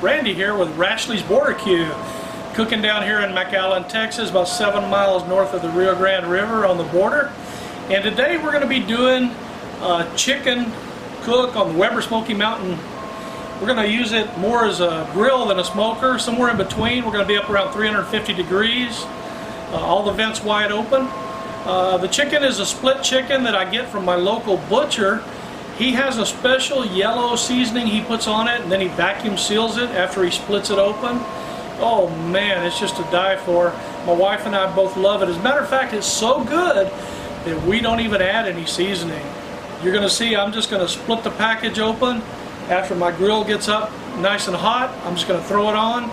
Randy here with Rashley's Barbecue, cooking down here in McAllen, Texas, about 7 miles north of the Rio Grande River on the border. And today we're going to be doing a chicken cook on the Weber Smoky Mountain. We're going to use it more as a grill than a smoker, somewhere in between. We're going to be up around 350 degrees, all the vents wide open. The chicken is a split chicken that I get from my local butcher. He has a special yellow seasoning he puts on it, and then he vacuum seals it after he splits it open. Oh man, it's just to die for. My wife and I both love it. As a matter of fact, it's so good that we don't even add any seasoning. You're going to see I'm just going to split the package open. After my grill gets up nice and hot, I'm just going to throw it on.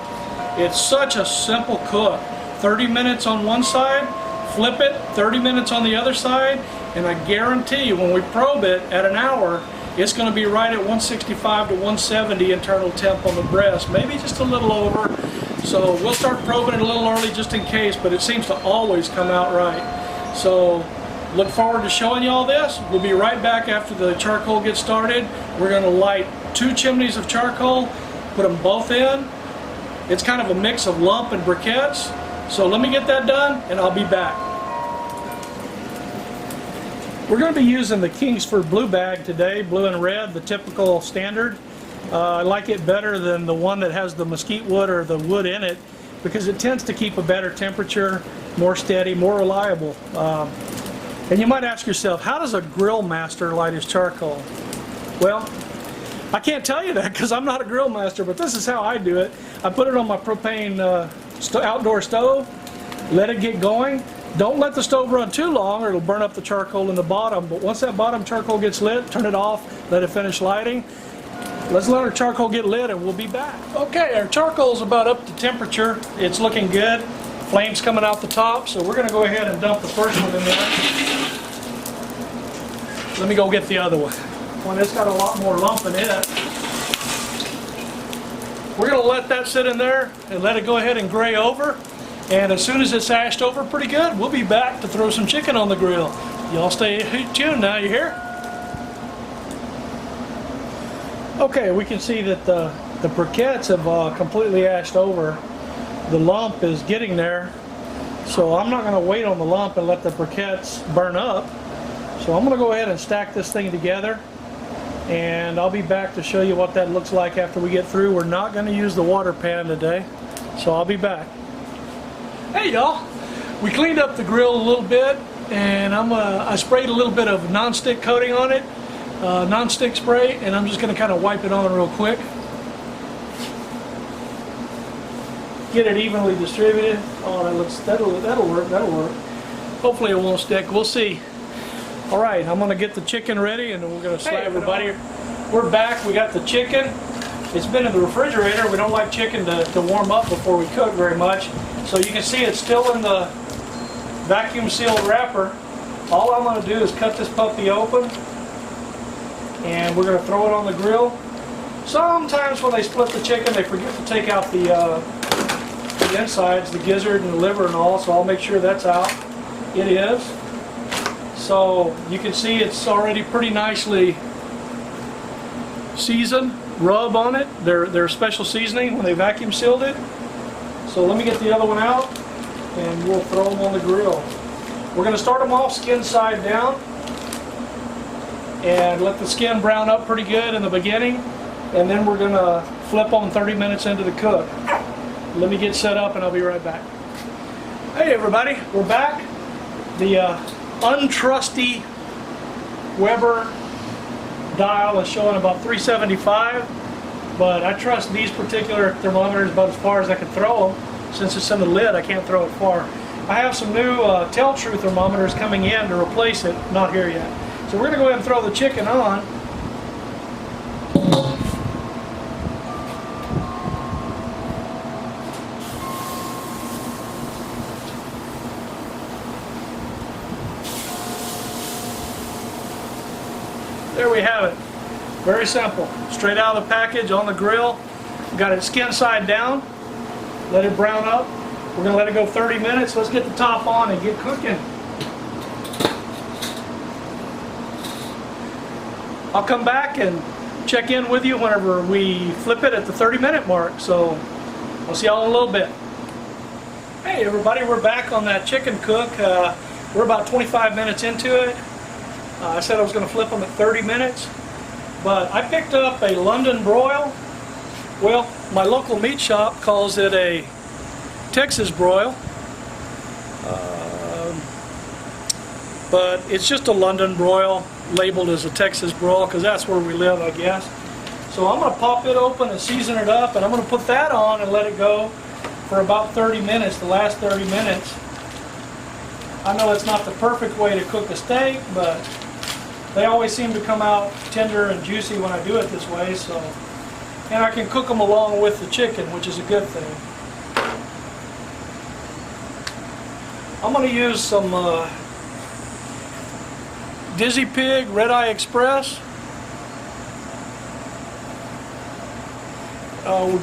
It's such a simple cook. 30 minutes on one side, flip it, 30 minutes on the other side, and I guarantee you when we probe it at an hour, it's going to be right at 165 to 170 internal temp on the breast, maybe just a little over. So we'll start probing it a little early just in case, but it seems to always come out right. So look forward to showing you all this. We'll be right back after the charcoal gets started. We're going to light 2 chimneys of charcoal, put them both in. It's kind of a mix of lump and briquettes. So let me get that done and I'll be back. We're going to be using the Kingsford blue bag today, blue and red, the typical standard. I like it better than the one that has the mesquite wood or the wood in it because it tends to keep a better temperature, more steady, more reliable. And you might ask yourself, how does a grill master light his charcoal? Well, I can't tell you that because I'm not a grill master, but this is how I do it. I put it on my propane outdoor stove, let it get going. Don't let the stove run too long or it'll burn up the charcoal in the bottom. But once that bottom charcoal gets lit, turn it off, let it finish lighting. Let's let our charcoal get lit and we'll be back. Okay, our charcoal's about up to temperature. It's looking good. Flames coming out the top, so we're going to go ahead and dump the first one in there. Let me go get the other one. One that's got a lot more lump in it. We're going to let that sit in there and let it go ahead and gray over. And as soon as it's ashed over pretty good, we'll be back to throw some chicken on the grill. Y'all stay tuned now, you hear? Okay, we can see that the briquettes have completely ashed over. The lump is getting there. So I'm not going to wait on the lump and let the briquettes burn up. So I'm going to go ahead and stack this thing together. And I'll be back to show you what that looks like after we get through. We're not going to use the water pan today. So I'll be back. Hey y'all, we cleaned up the grill a little bit and I sprayed a little bit of non-stick coating on it, non-stick spray, and I'm just going to kind of wipe it on real quick. Get it evenly distributed. Oh, that'll work. Hopefully it won't stick. We'll see. All right, I'm going to get the chicken ready and we're going to slap it. Hey everybody, we're back. We got the chicken. It's been in the refrigerator. We don't like chicken to warm up before we cook very much. So you can see it's still in the vacuum sealed wrapper. All I'm going to do is cut this puppy open and we're going to throw it on the grill. Sometimes when they split the chicken they forget to take out the insides, the gizzard and the liver and all, so I'll make sure that's out. It is. So you can see it's already pretty nicely seasoned. Rub on it, their special seasoning when they vacuum sealed it. So let me get the other one out and we'll throw them on the grill. We're going to start them off skin side down and let the skin brown up pretty good in the beginning, and then we're going to flip them 30 minutes into the cook. Let me get set up and I'll be right back. Hey everybody, we're back. The untrusty Weber dial is showing about 375, but I trust these particular thermometers about as far as I can throw them. Since it's in the lid, I can't throw it far. I have some new Tell True thermometers coming in to replace it, not here yet. So we're going to go ahead and throw the chicken on. There we have it. Very simple. Straight out of the package on the grill. Got it skin side down. Let it brown up. We're going to let it go 30 minutes. Let's get the top on and get cooking. I'll come back and check in with you whenever we flip it at the 30-minute mark. So I'll see y'all in a little bit. Hey everybody, we're back on that chicken cook. We're about 25 minutes into it. I said I was going to flip them at 30 minutes, but I picked up a London broil. Well, my local meat shop calls it a Texas broil, but it's just a London broil labeled as a Texas broil because that's where we live, I guess. So I'm going to pop it open and season it up, and I'm going to put that on and let it go for about 30 minutes, the last 30 minutes. I know it's not the perfect way to cook a steak, but they always seem to come out tender and juicy when I do it this way. So, and I can cook them along with the chicken, which is a good thing. I'm going to use some Dizzy Pig Red Eye Express.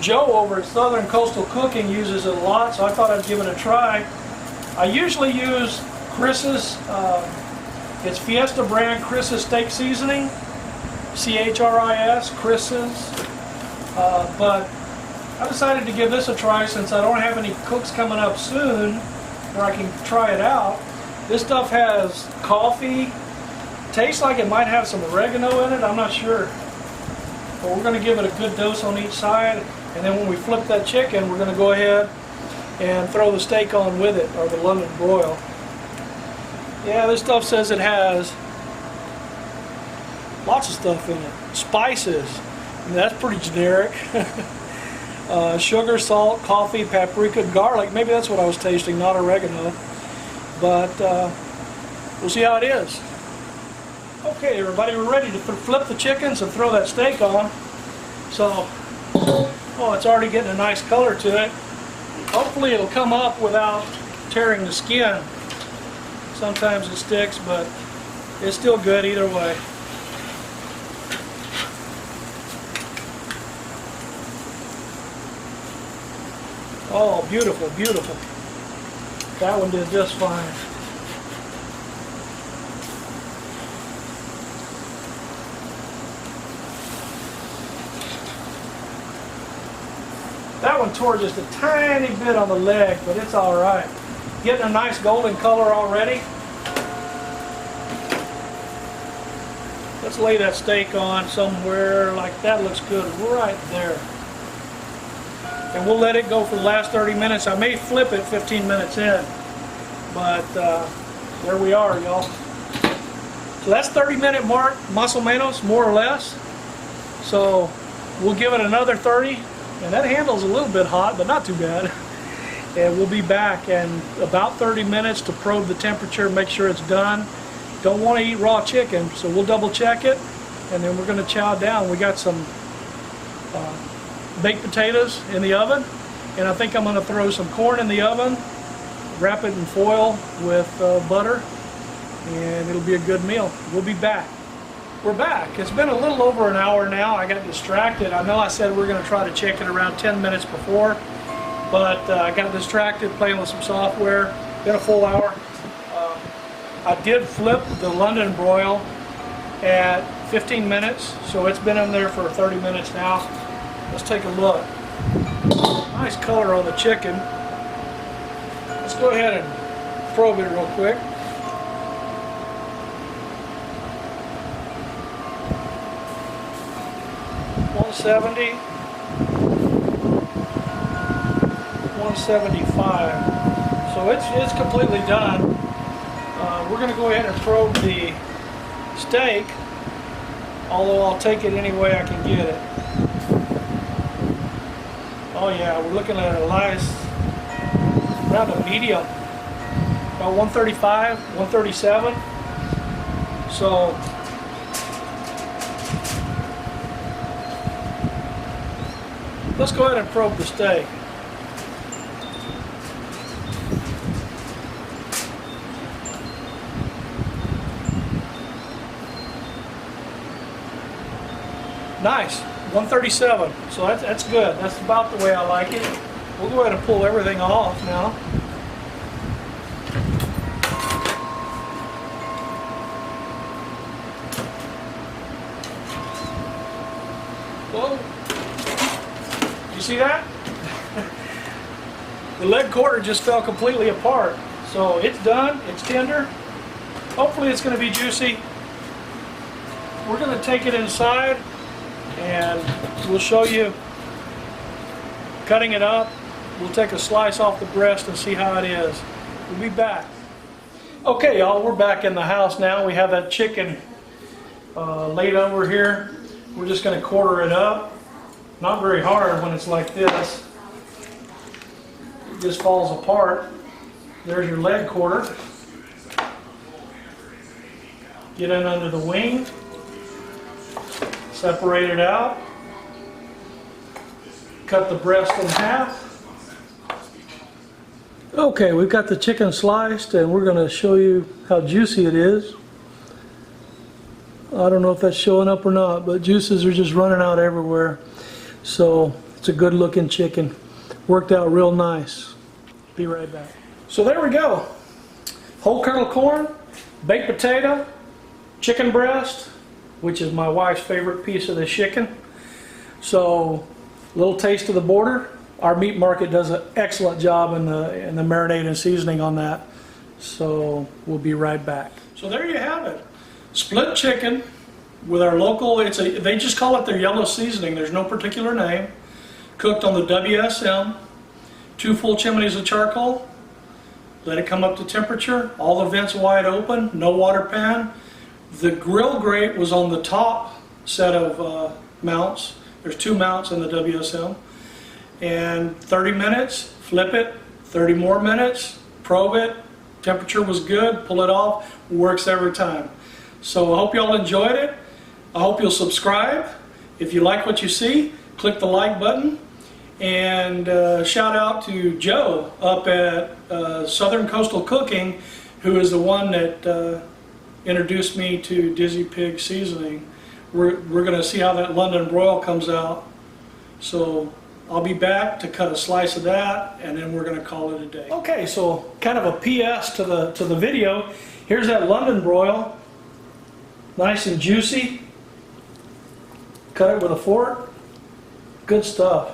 Joe over at Southern Coastal Cooking uses it a lot, so I thought I'd give it a try. I usually use Chris's, it's Fiesta brand Chris's steak seasoning, C-H-R-I-S, Chris's, but I decided to give this a try since I don't have any cooks coming up soon where I can try it out. This stuff has coffee, tastes like it might have some oregano in it, I'm not sure. But we're going to give it a good dose on each side, and then when we flip that chicken, we're going to go ahead and throw the steak on with it, or the London broil. Yeah, this stuff says it has lots of stuff in it. Spices, and that's pretty generic. Sugar, salt, coffee, paprika, garlic. Maybe that's what I was tasting, not oregano. But we'll see how it is. Okay, everybody, we're ready to flip the chickens and throw that steak on. So, oh, it's already getting a nice color to it. Hopefully it'll come up without tearing the skin. Sometimes it sticks, but it's still good either way. Oh, beautiful, beautiful. That one did just fine. That one tore just a tiny bit on the leg, but it's all right. Getting a nice golden color already. Let's lay that steak on somewhere like that. Looks good right there. And we'll let it go for the last 30 minutes. I may flip it 15 minutes in, but there we are, y'all. So that's 30-minute mark, más o menos, more or less. So we'll give it another 30. And that handle's a little bit hot, but not too bad. And we'll be back in about 30 minutes to probe the temperature, make sure it's done. Don't want to eat raw chicken, so we'll double check it, and then we're going to chow down. We got some baked potatoes in the oven, and I think I'm going to throw some corn in the oven, wrap it in foil with butter, and it'll be a good meal. We'll be back. We're back. It's been a little over an hour now. I got distracted. I know I said we're going to try to check it around 10 minutes before, but I got distracted playing with some software. Been a full hour. I did flip the London broil at 15 minutes, so it's been in there for 30 minutes now. Let's take a look. Nice color on the chicken. Let's go ahead and probe it real quick. $170, $175. So it's completely done. We're going to go ahead and probe the steak, although I'll take it any way I can get it. Oh yeah, we're looking at a nice, around a medium, about 135, 137. So let's go ahead and probe the steak. Nice, 137. So that's good. That's about the way I like it. We'll go ahead and pull everything off now. Whoa. You see that? The leg quarter just fell completely apart. So it's done, it's tender. Hopefully it's going to be juicy. We're going to take it inside and we'll show you cutting it up. We'll take a slice off the breast and see how it is. We'll be back. Okay, y'all, we're back in the house now. We have that chicken laid over here. We're just going to quarter it up. Not very hard when it's like this. It just falls apart. There's your leg quarter. Get in under the wing. Separate it out. Cut the breast in half. Okay, we've got the chicken sliced and we're going to show you how juicy it is. I don't know if that's showing up or not, but juices are just running out everywhere. So it's a good looking chicken. Worked out real nice. Be right back. So there we go. Whole kernel corn, baked potato, chicken breast, which is my wife's favorite piece of the chicken. So a little taste of the border. Our meat market does an excellent job in the marinade and seasoning on that. So we'll be right back. So there you have it. Split chicken with our local, they just call it their yellow seasoning. There's no particular name. Cooked on the WSM. 2 full chimneys of charcoal. Let it come up to temperature. All the vents wide open. No water pan. The grill grate was on the top set of mounts. There's 2 mounts in the WSM. And 30 minutes, flip it, 30 more minutes, probe it, temperature was good, pull it off, works every time. So I hope you all enjoyed it. I hope you'll subscribe. If you like what you see, click the like button. And shout out to Joe up at Southern Coastal Cooking, who is the one that introduced me to Dizzy Pig seasoning. We're going to see how that London broil comes out. So I'll be back to cut a slice of that, and then we're going to call it a day. Okay, so kind of a PS to the video. Here's that London broil, nice and juicy. Cut it with a fork. Good stuff.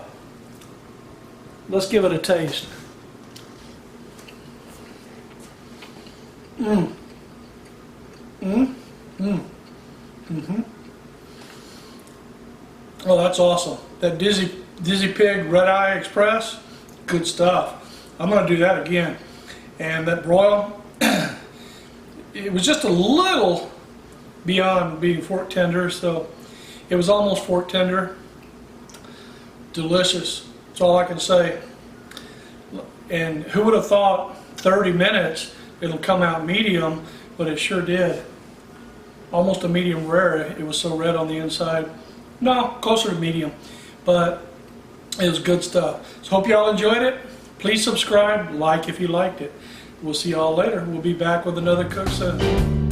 Let's give it a taste. Oh, that's awesome. That Dizzy Pig Red Eye Express, good stuff. I'm going to do that again. And that broil, it was just a little beyond being fork tender, so it was almost fork tender. Delicious. That's all I can say. And who would have thought 30 minutes it'll come out medium, but it sure did. Almost a medium rare. It was so red on the inside. No, closer to medium, but it was good stuff. So hope you all enjoyed it. Please subscribe, like if you liked it. We'll see y'all later. We'll be back with another cook soon.